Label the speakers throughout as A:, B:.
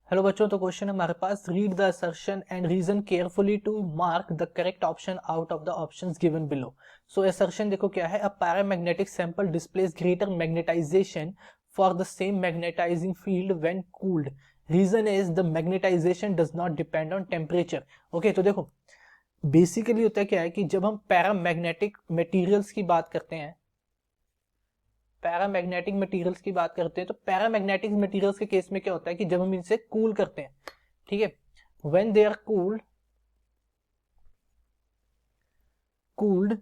A: Hello बच्चों, तो question हमारे पास, read the assertion and reason carefully to mark the correct option out of the options given below. So assertion देखो क्या है, a paramagnetic sample displays greater magnetisation for the same magnetising field when cooled. Reason is the magnetisation does not depend on temperature. Okay, तो देखो basically होता है क्या है कि जब हम पैरामैग्नेटिक मटेरियल्स की बात करते हैं, पैरामैग्नेटिक मटेरियल्स की बात करते हैं, तो पैरामैग्नेटिक मटेरियल्स के केस में क्या होता है कि जब हम इनसे कूल करते हैं, ठीक है, when they are cooled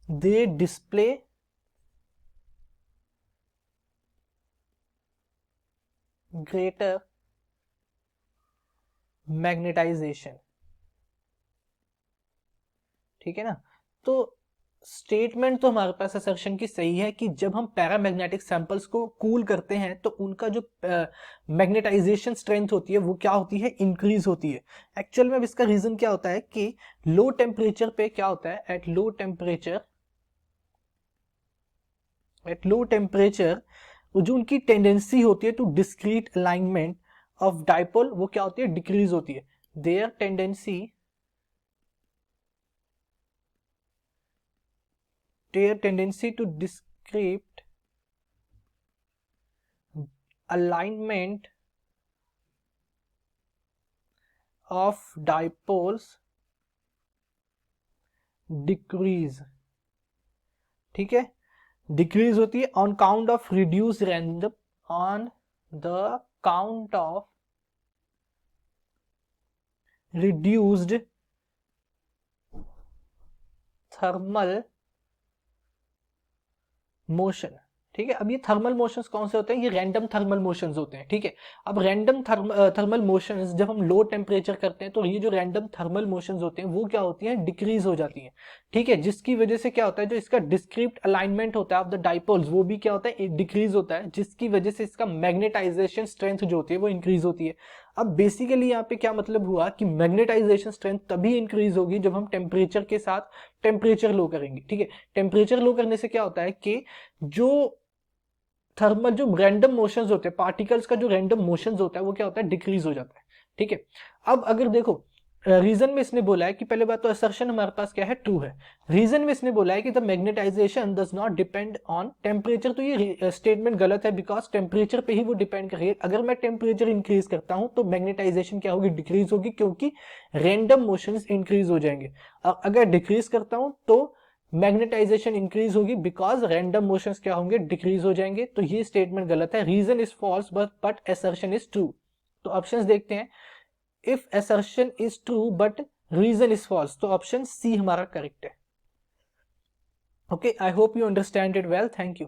A: they display greater magnetization. ठीक है ना। तो स्टेटमेंट तो हमारे पास असर्शन की सही है कि जब हम पैरामैग्नेटिक सैंपल्स को कूल करते हैं तो उनका जो मैग्नेटाइजेशन स्ट्रेंथ होती है वो क्या होती है, इंक्रीज होती है। एक्चुअल में अब इसका रीजन क्या होता है कि लो टेम्परेचर पे क्या होता है, एट लो टेम्परेचर जो उनकी टेंडेंसी होती है to discrete alignment of dipole वो क्या होती है, डिक्रीज होती है। Their tendency to discrete alignment of dipoles decrease। ठीक है, डिक्रीज होती है on count of reduce random, on the count of reduced thermal motion. ठीक है, अब ये थर्मल मोशंस कौन से होते हैं, ये रैंडम थर्मल मोशंस होते हैं। ठीक है, अब रैंडम थर्मल मोशंस जब हम लो टेम्परेचर करते हैं तो ये जो रैंडम थर्मल मोशंस होते हैं वो क्या होती हैं, डिक्रीज हो जाती हैं। ठीक है, जिसकी वजह से क्या होता है, जो इसका डिस्क्रीट अलाइनमेंट होता है ऑफ द डाइपोल्स वो भी क्या होता है, डिक्रीज होता है, जिसकी वजह से इसका मैग्नेटाइजेशन स्ट्रेंथ जो होती है वो इंक्रीज होती है। अब बेसिकली यहाँ पे क्या मतलब हुआ कि मैग्नेटाइजेशन स्ट्रेंथ तभी इंक्रीज होगी जब हम टेम्परेचर के साथ टेम्परेचर लो करेंगे। ठीक है, टेम्परेचर लो करने से क्या होता है कि जो थर्मल जो रैंडम मोशंस होते हैं, पार्टिकल्स का जो रैंडम मोशंस होता है वो क्या होता है, डिक्रीज हो जाता है। ठीक है, अब अगर देखो रीजन में इसने बोला है कि पहले बात तो असर्शन हमारे पास क्या है, ट्रू है। रीजन में इसने बोला है कि the magnetisation does not depend on temperature, तो ये स्टेटमेंट गलत है, बिकॉज टेम्परेचर पे ही वो डिपेंड करेगी। अगर मैं टेम्परेचर इंक्रीज करता हूं तो मैग्नेटाइजेशन क्या होगी, डिक्रीज होगी, क्योंकि रैंडम मोशंस इंक्रीज हो जाएंगे। और अगर डिक्रीज करता हूं तो मैग्नेटाइजेशन इंक्रीज होगी, बिकॉज रैंडम मोशंस क्या होंगे, डिक्रीज हो जाएंगे। तो ये स्टेटमेंट गलत है, reason is false but assertion is true. तो ऑप्शंस देखते हैं, if assertion is true but reason is false, तो ऑप्शन सी हमारा करेक्ट है। Okay, I hope you understand it well, thank you.